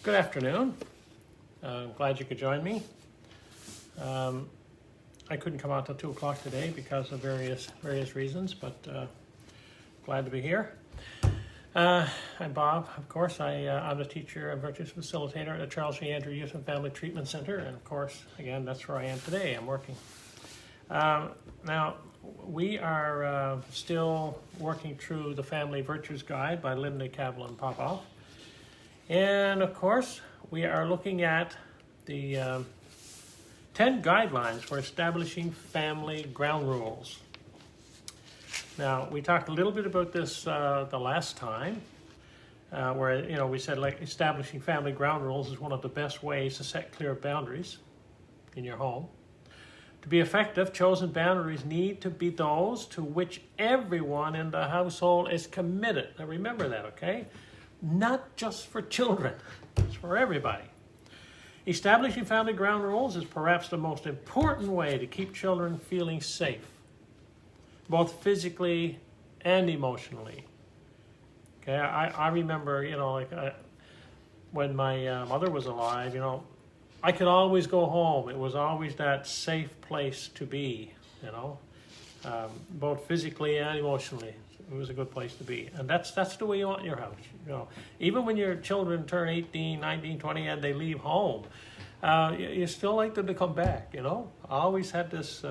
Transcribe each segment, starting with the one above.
Good afternoon. I'm glad you could join me. I couldn't come out till 2 o'clock today because of various reasons, but glad to be here. I'm Bob, of course. I'm the teacher and virtues facilitator at the Charles J. Andrew Youth and Family Treatment Center, and of course, again, that's where I am today. I'm working. Now, we are still working through the Family Virtues Guide by Linda Kavelin Popov. And of course, we are looking at the 10 guidelines for establishing family ground rules. Now, we talked a little bit about this the last time, where we said like establishing family ground rules is one of the best ways to set clear boundaries in your home. To be effective, chosen boundaries need to be those to which everyone in the household is committed. Now remember that, okay? Not just for children, it's for everybody. Establishing family ground rules is perhaps the most important way to keep children feeling safe, both physically and emotionally. Okay, I remember, when my mother was alive, I could always go home. It was always that safe place to be, both physically and emotionally. It was a good place to be. And that's the way you want your house. Even when your children turn 18, 19, 20, and they leave home, you still like them to come back, I always had this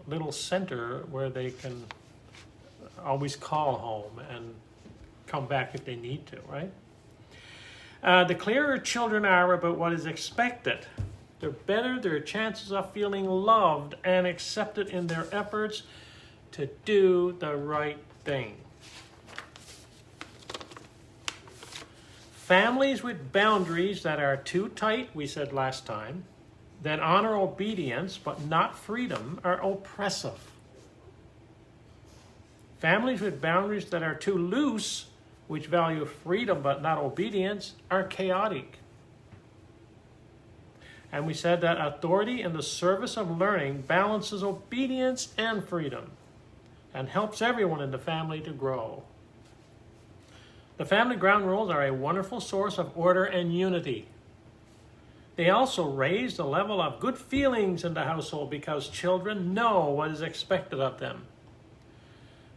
little center where they can always call home and come back if they need to, right? The clearer children are about what is expected, the better their chances of feeling loved and accepted in their efforts to do the right thing. Families with boundaries that are too tight, we said last time, that honor obedience but not freedom, are oppressive. Families with boundaries that are too loose, which value freedom but not obedience, are chaotic. And we said that authority in the service of learning balances obedience and freedom and helps everyone in the family to grow. The family ground rules are a wonderful source of order and unity. They also raise the level of good feelings in the household because children know what is expected of them.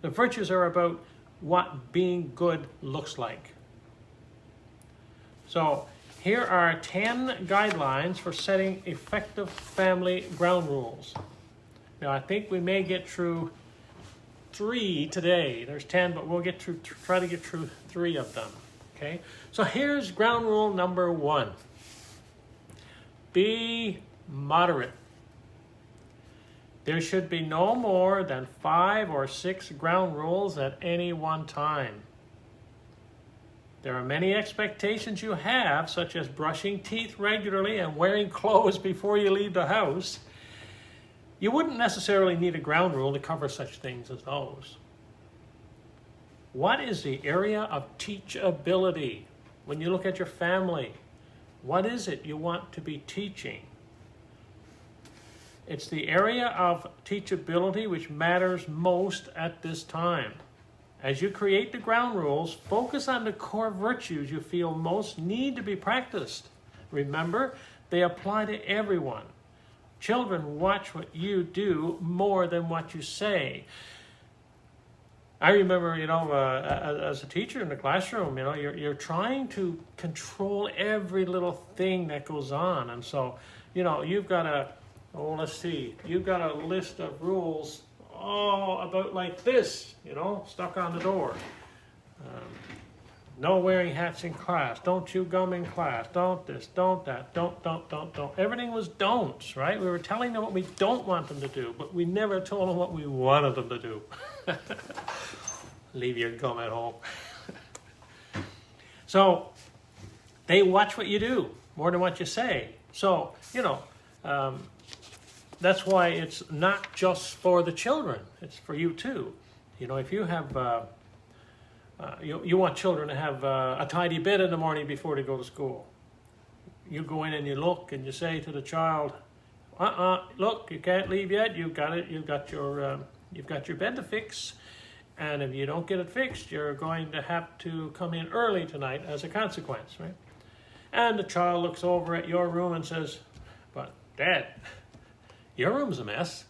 The virtues are about what being good looks like. So here are 10 guidelines for setting effective family ground rules. Now I think we may get through 3 today. There's 10, but we'll try to get through 3 of them. Okay? So here's ground rule number 1. Be moderate. There should be no more than 5 or 6 ground rules at any one time. There are many expectations you have, such as brushing teeth regularly and wearing clothes before you leave the house. You wouldn't necessarily need a ground rule to cover such things as those. What is the area of teachability? When you look at your family, what is it you want to be teaching? It's the area of teachability which matters most at this time. As you create the ground rules, focus on the core virtues you feel most need to be practiced. Remember, they apply to everyone. Children watch what you do more than what you say. I remember, as a teacher in the classroom, you're trying to control every little thing that goes on. And so, you've got you've got a list of rules about like this, stuck on the door. No wearing hats in class. Don't chew gum in class. Don't this, don't that. Don't. Everything was don'ts, right? We were telling them what we don't want them to do, but we never told them what we wanted them to do. Leave your gum at home. So, they watch what you do more than what you say. So, that's why it's not just for the children. It's for you too. If you have... you want children to have a tidy bed in the morning before they go to school. You go in and you look and you say to the child, look, you can't leave yet. You've got your bed to fix, and if you don't get it fixed, you're going to have to come in early tonight as a consequence, right? And the child looks over at your room and says, but Dad, your room's a mess.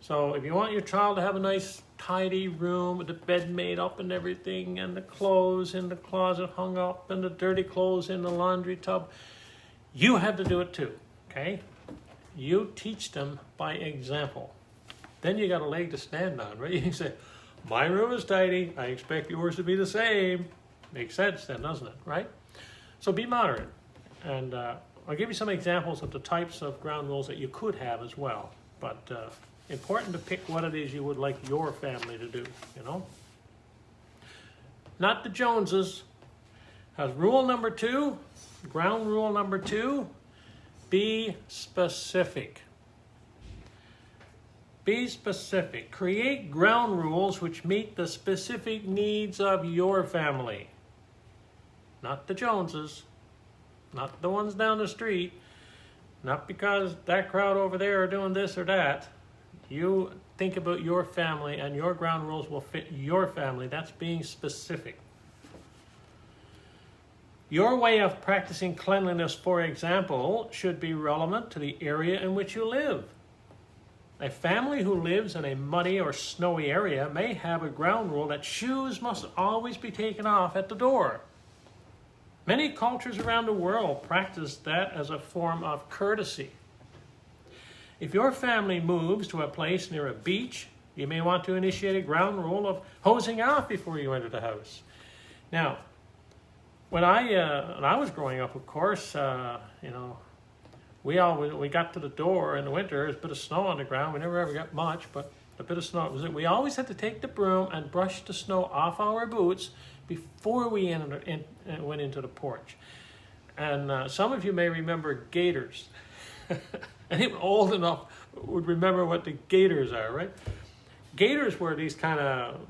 So if you want your child to have a nice tidy room with the bed made up and everything, and the clothes in the closet hung up, and the dirty clothes in the laundry tub, you have to do it too, okay? You teach them by example. Then you got a leg to stand on, right? You can say, my room is tidy, I expect yours to be the same. Makes sense then, doesn't it, right? So be moderate. And I'll give you some examples of the types of ground rules that you could have as well. But important to pick what it is you would like your family to do, you know? Not the Joneses. As rule number 2, ground rule number 2, be specific. Be specific. Create ground rules which meet the specific needs of your family. Not the Joneses. Not the ones down the street. Not because that crowd over there are doing this or that. You think about your family, and your ground rules will fit your family. That's being specific. Your way of practicing cleanliness, for example, should be relevant to the area in which you live. A family who lives in a muddy or snowy area may have a ground rule that shoes must always be taken off at the door. Many cultures around the world practice that as a form of courtesy. If your family moves to a place near a beach, you may want to initiate a ground rule of hosing off before you enter the house. Now, when I was growing up, of course, you know, we got to the door in the winter. There's a bit of snow on the ground. We never ever got much, but a bit of snow. We always had to take the broom and brush the snow off our boots before we went into the porch. And some of you may remember gaiters. Anyone old enough would remember what the gaiters are, right? Gaiters were these kind of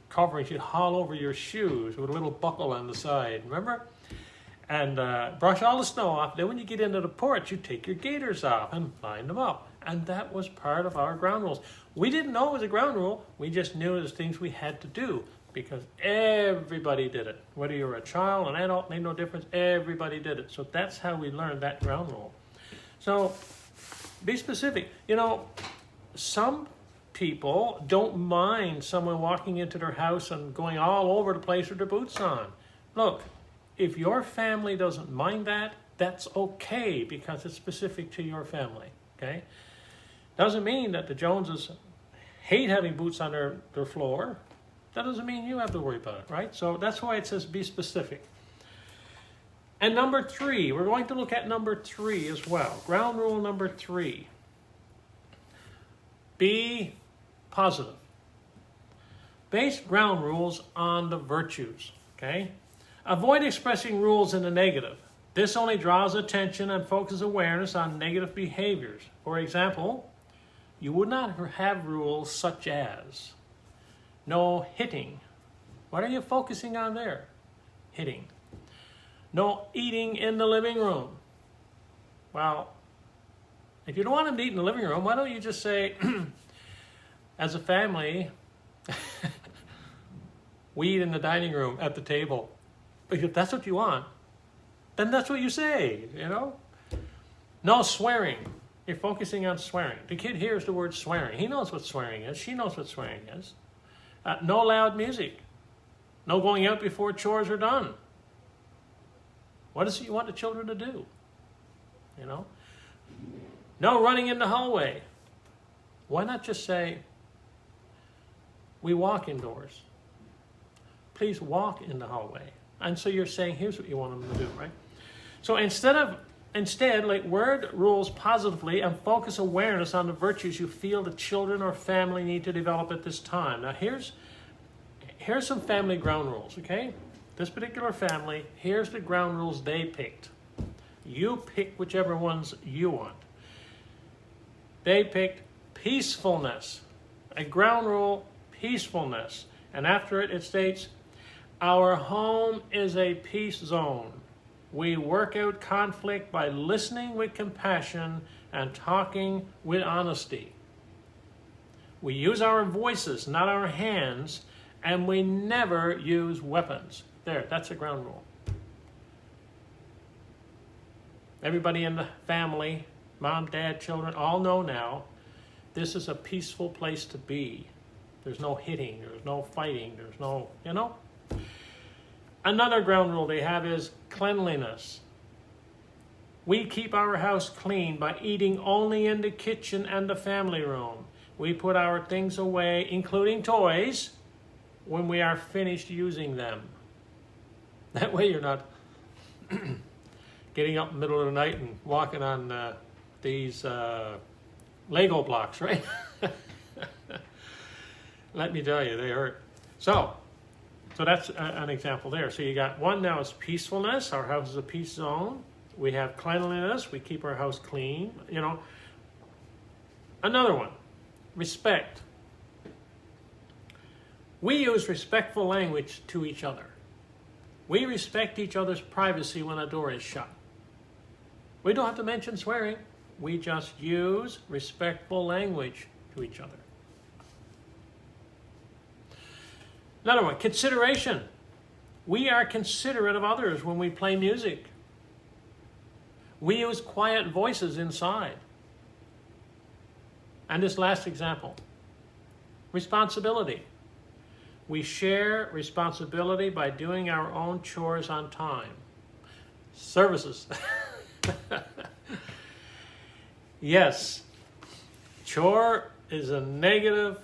coverings you'd haul over your shoes with a little buckle on the side, remember? And brush all the snow off. Then when you get into the porch, you take your gaiters off and line them up. And that was part of our ground rules. We didn't know it was a ground rule. We just knew it was things we had to do because everybody did it. Whether you were a child, an adult, made no difference. Everybody did it. So that's how we learned that ground rule. So be specific. You know, some people don't mind someone walking into their house and going all over the place with their boots on. Look, if your family doesn't mind that, that's okay because it's specific to your family, okay? Doesn't mean that the Joneses hate having boots on their floor. That doesn't mean you have to worry about it, right? So that's why it says be specific. And number 3, we're going to look at number 3 as well. Ground rule number 3. Be positive. Base ground rules on the virtues, okay? Avoid expressing rules in the negative. This only draws attention and focuses awareness on negative behaviors. For example, you would not have rules such as no hitting. What are you focusing on there? Hitting. No eating in the living room. Well, if you don't want them to eat in the living room, why don't you just say, as a family, we eat in the dining room at the table. If that's what you want, then that's what you say, you know? No swearing. You're focusing on swearing. The kid hears the word swearing. He knows what swearing is. She knows what swearing is. No loud music. No going out before chores are done. What is it you want the children to do? You know? No running in the hallway. Why not just say, we walk indoors. Please walk in the hallway. And so you're saying, here's what you want them to do, right? So instead, like word rules positively and focus awareness on the virtues you feel the children or family need to develop at this time. Now here's some family ground rules, okay? This particular family, here's the ground rules they picked. You pick whichever ones you want. They picked peacefulness. A ground rule, peacefulness. And after it, it states, our home is a peace zone. We work out conflict by listening with compassion and talking with honesty. We use our voices, not our hands, and we never use weapons. There, that's a ground rule. everybody in the family, mom, dad, children, all know now, this is a peaceful place to be. There's no hitting, there's no fighting, there's no, you know. Another ground rule they have is cleanliness. We keep our house clean by eating only in the kitchen and the family room. We put our things away, including toys, when we are finished using them. That way you're not getting up in the middle of the night and walking on these Lego blocks, right? Let me tell you, they hurt. So that's an example there. So you got one now is peacefulness. Our house is a peace zone. We have cleanliness. We keep our house clean. You know. Another one, respect. We use respectful language to each other. We respect each other's privacy when a door is shut. We don't have to mention swearing. We just use respectful language to each other. Another one, consideration. We are considerate of others when we play music. We use quiet voices inside. And this last example, responsibility. We share responsibility by doing our own chores on time. Services. Yes, chore is a negative,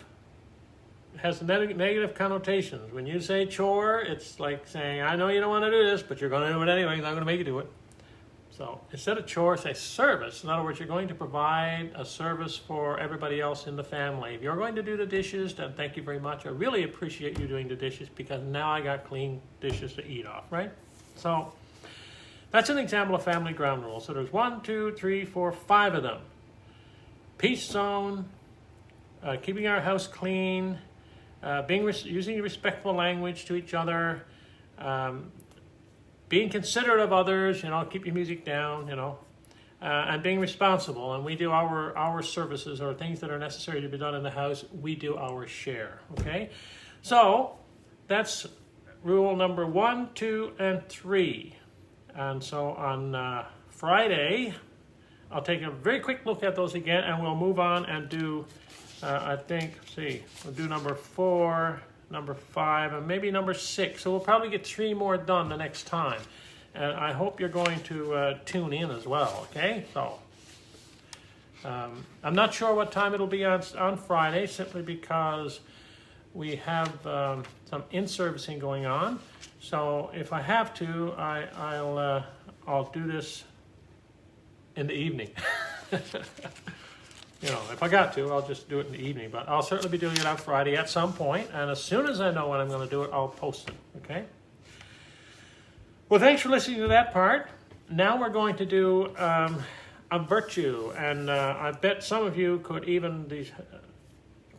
has negative connotations. When you say chore, it's like saying, I know you don't want to do this, but you're going to do it anyway, and I'm going to make you do it. So instead of chore, say service. In other words, you're going to provide a service for everybody else in the family. If you're going to do the dishes, then thank you very much. I really appreciate you doing the dishes because now I got clean dishes to eat off, right? So that's an example of family ground rules. So there's 1, 2, 3, 4, 5 of them. Peace zone, keeping our house clean, using respectful language to each other, being considerate of others, you know, keep your music down, you know, and being responsible. And we do our services or things that are necessary to be done in the house. We do our share, okay? So that's rule number 1, 2, and 3. And so on Friday, I'll take a very quick look at those again, and we'll move on and do, I think, we'll do number 4, number 5, and maybe number 6. So we'll probably get 3 more done the next time. And I hope you're going to tune in as well, okay? So I'm not sure what time it'll be on Friday, simply because we have some in-servicing going on. So if I have to, I'll do this in the evening. You know, if I got to, I'll just do it in the evening. But I'll certainly be doing it on Friday at some point. And as soon as I know when I'm going to do it, I'll post it, okay? Well, thanks for listening to that part. Now we're going to do a virtue. And I bet some of you could even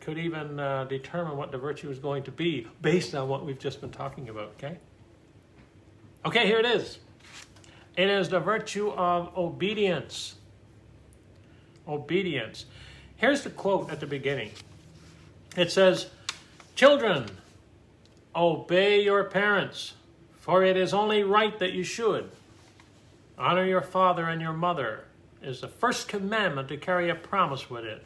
determine what the virtue is going to be based on what we've just been talking about, okay? Okay, here it is. It is the virtue of obedience. Obedience. Here's the quote at the beginning. It says, "Children, obey your parents, for it is only right that you should. Honor your father and your mother is the first commandment to carry a promise with it,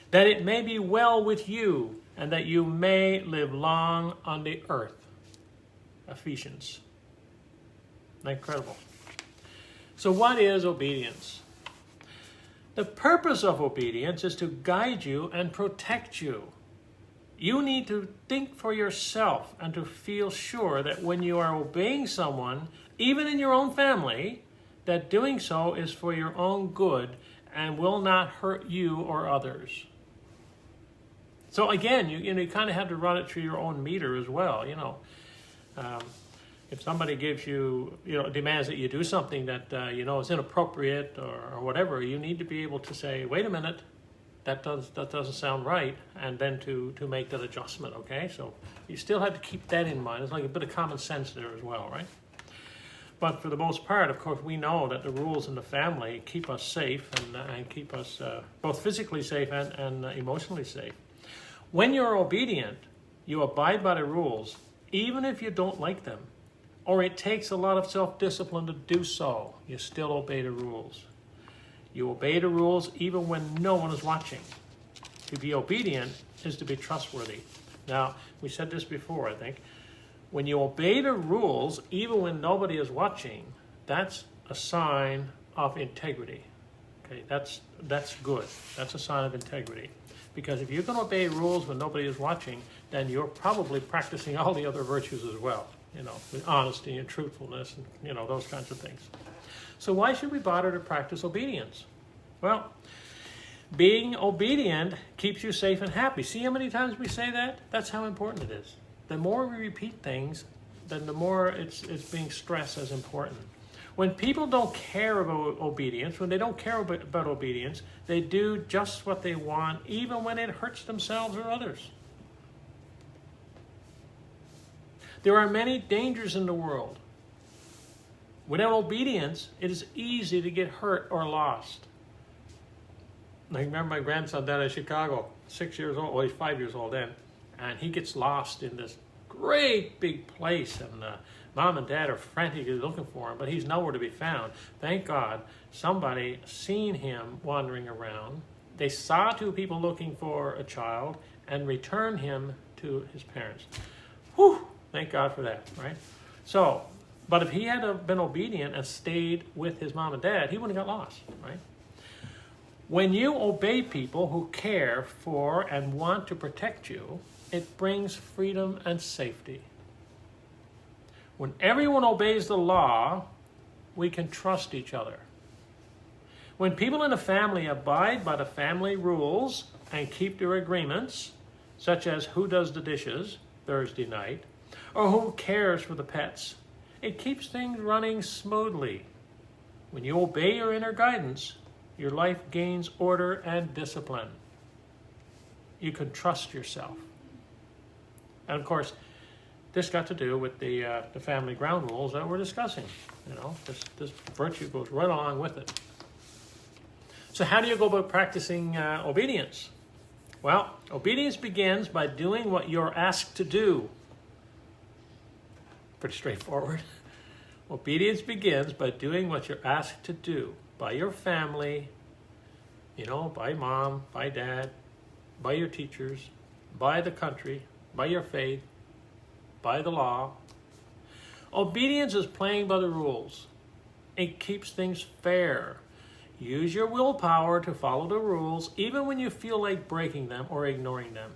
that it may be well with you and that you may live long on the earth." Ephesians. Incredible. So what is obedience? The purpose of obedience is to guide you and protect you. You need to think for yourself and to feel sure that when you are obeying someone, even in your own family, that doing so is for your own good and will not hurt you or others. So again, you kind of have to run it through your own meter as well, you know. If somebody gives you, demands that you do something that, is inappropriate or whatever, you need to be able to say, wait a minute, that doesn't sound right, and then to make that adjustment, okay? So you still have to keep that in mind. It's like a bit of common sense there as well, right? But for the most part, of course, we know that the rules in the family keep us safe and keep us both physically safe and emotionally safe. When you're obedient, you abide by the rules, even if you don't like them, or it takes a lot of self-discipline to do so, you still obey the rules. You obey the rules even when no one is watching. To be obedient is to be trustworthy. Now, we said this before, I think. When you obey the rules, even when nobody is watching, that's a sign of integrity. Okay, that's good. That's a sign of integrity. Because if you can obey rules when nobody is watching, then you're probably practicing all the other virtues as well. You know, with honesty and truthfulness and, you know, those kinds of things. So why should we bother to practice obedience? Well, being obedient keeps you safe and happy. See how many times we say that? That's how important it is. The more we repeat things, then the more it's being stressed as important. When people don't care about obedience, when they don't care about obedience, they do just what they want, even when it hurts themselves or others. There are many dangers in the world. Without obedience, it is easy to get hurt or lost. I remember my grandson down in Chicago, 6 years old, well, he's 5 years old then, and he gets lost in this great big place, and mom and dad are frantically looking for him, but he's nowhere to be found. Thank God somebody seen him wandering around. They saw two people looking for a child and returned him to his parents. Whew, thank God for that, right? So, but if he had been obedient and stayed with his mom and dad, he wouldn't have got lost, right? When you obey people who care for and want to protect you, it brings freedom and safety. When everyone obeys the law, we can trust each other. When people in a family abide by the family rules and keep their agreements, such as who does the dishes Thursday night, or who cares for the pets, it keeps things running smoothly. When you obey your inner guidance, your life gains order and discipline. You can trust yourself. And of course, this got to do with the family ground rules that we're discussing. You know, this virtue goes right along with it. So how do you go about practicing obedience? Well, obedience begins by doing what you're asked to do. Pretty straightforward. Obedience begins by doing what you're asked to do by your family, you know, by mom, by dad, by your teachers, by the country, by your faith, by the law. Obedience is playing by the rules. It keeps things fair. Use your willpower to follow the rules, even when you feel like breaking them or ignoring them.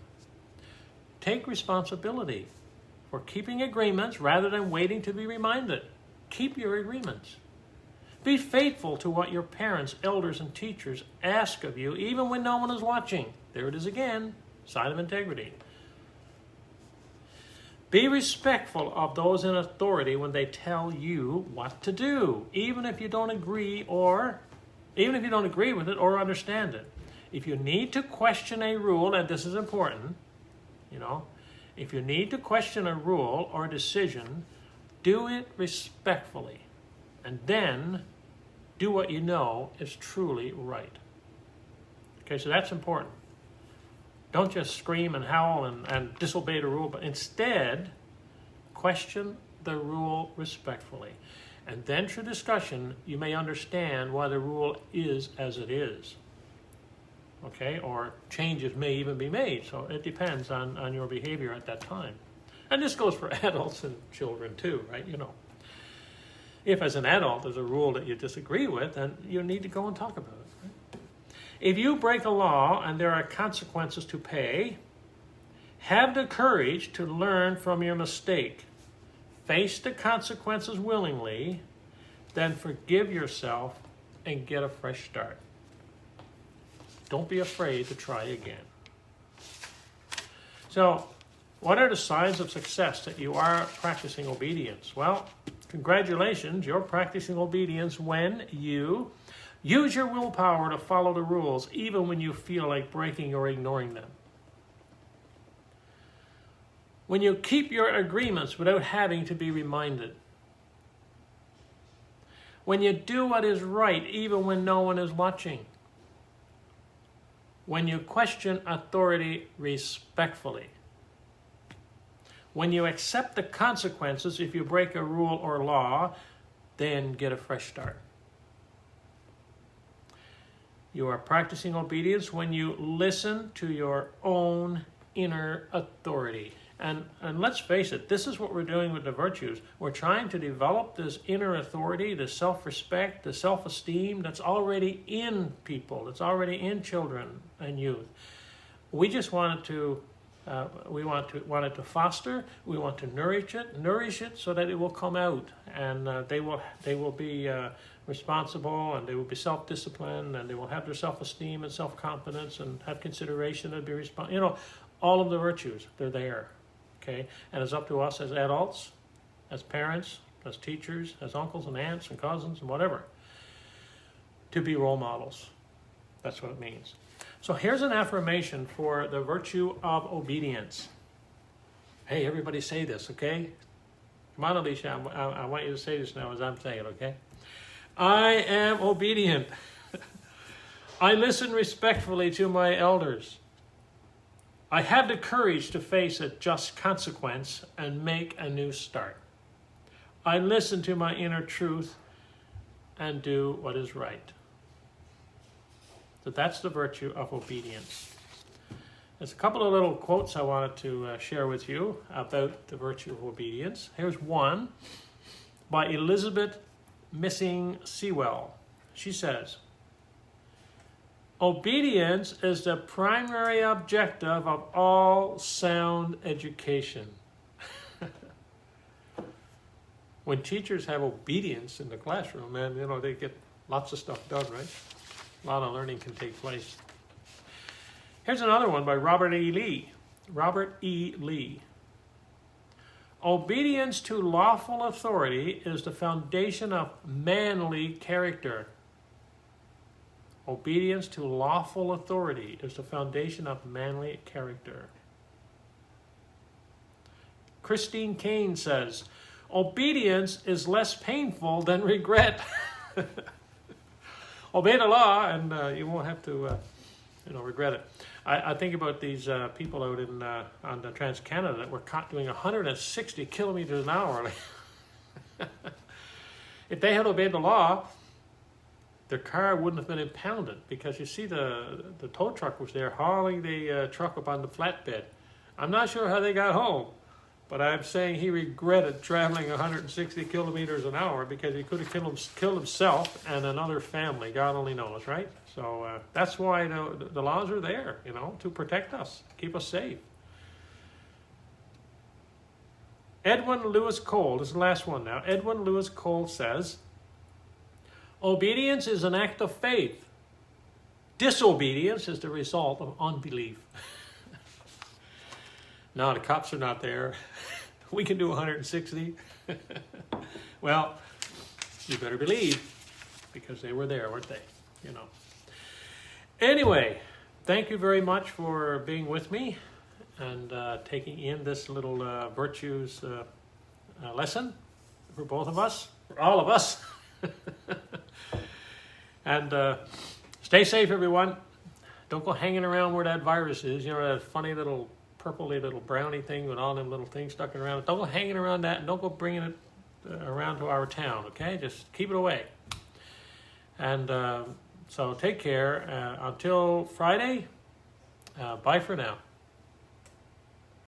Take responsibility for keeping agreements rather than waiting to be reminded. Keep your agreements. Be faithful to what your parents, elders, and teachers ask of you, even when no one is watching. There it is again, sign of integrity. Be respectful of those in authority when they tell you what to do, even if you don't agree with it or understand it. If you need to question a rule, and this is important, you know, if you need to question a rule or a decision, do it respectfully, and then do what you know is truly right. Okay, so that's important. Don't just scream and howl and disobey the rule, but instead question the rule respectfully. And then through discussion, you may understand why the rule is as it is. Okay, or changes may even be made, so it depends on your behavior at that time. And this goes for adults and children too, right? You know, if as an adult there's a rule that you disagree with, then you need to go and talk about it. Right? If you break a law and there are consequences to pay, have the courage to learn from your mistake. Face the consequences willingly, then forgive yourself and get a fresh start. Don't be afraid to try again. So, what are the signs of success that you are practicing obedience? Well, congratulations, you're practicing obedience when you use your willpower to follow the rules, even when you feel like breaking or ignoring them. When you keep your agreements without having to be reminded. When you do what is right, even when no one is watching. When you question authority respectfully. When you accept the consequences if you break a rule or law, then get a fresh start. You are practicing obedience when you listen to your own inner authority. And let's face it, this is what we're doing with the virtues. We're trying to develop this inner authority, the self-respect, the self-esteem that's already in people, that's already in children and youth. We just want to foster. We want to nourish it so that it will come out, and they will be responsible, and they will be self-disciplined, and they will have their self-esteem and self-confidence, and have consideration and be responsible. You know, all of the virtues, they're there. Okay, and it's up to us as adults, as parents, as teachers, as uncles and aunts and cousins and whatever, to be role models. That's what it means. So here's an affirmation for the virtue of obedience. Hey, everybody say this, okay? Come on, Alicia, I want you to say this now as I'm saying it, okay? I am obedient. I listen respectfully to my elders. I had the courage to face a just consequence and make a new start. I listen to my inner truth and do what is right. So that's the virtue of obedience. There's a couple of little quotes I wanted to share with you about the virtue of obedience. Here's one by Elizabeth Missing Sewell. She says, obedience is the primary objective of all sound education. When teachers have obedience in the classroom, man, you know, they get lots of stuff done, right? A lot of learning can take place. Here's another one by Robert E. Lee. Robert E. Lee. Obedience to lawful authority is the foundation of manly character. Obedience to lawful authority is the foundation of manly character. Christine Kane says, obedience is less painful than regret. Obey the law and you won't have to regret it. I think about these people out in on the Trans-Canada that were caught doing 160 kilometers an hour. If they had obeyed the law, their car wouldn't have been impounded, because you see the tow truck was there hauling the truck up on the flatbed. I'm not sure how they got home, but I'm saying he regretted traveling 160 kilometers an hour, because he could have killed himself and another family. God only knows, right? So that's why the laws are there, you know, to protect us, keep us safe. Edwin Lewis Cole, this is the last one now. Edwin Lewis Cole says, obedience is an act of faith. Disobedience is the result of unbelief. No, the cops are not there. We can do 160. Well, you better believe, because they were there, weren't they? You know. Anyway, thank you very much for being with me and taking in this little virtues lesson for both of us, for all of us. And stay safe, everyone. Don't go hanging around where that virus is. You know, that funny little purpley little brownie thing with all them little things stuck around. Don't go hanging around that, and don't go bringing it around to our town, okay? Just keep it away. And so take care. Until Friday, bye for now.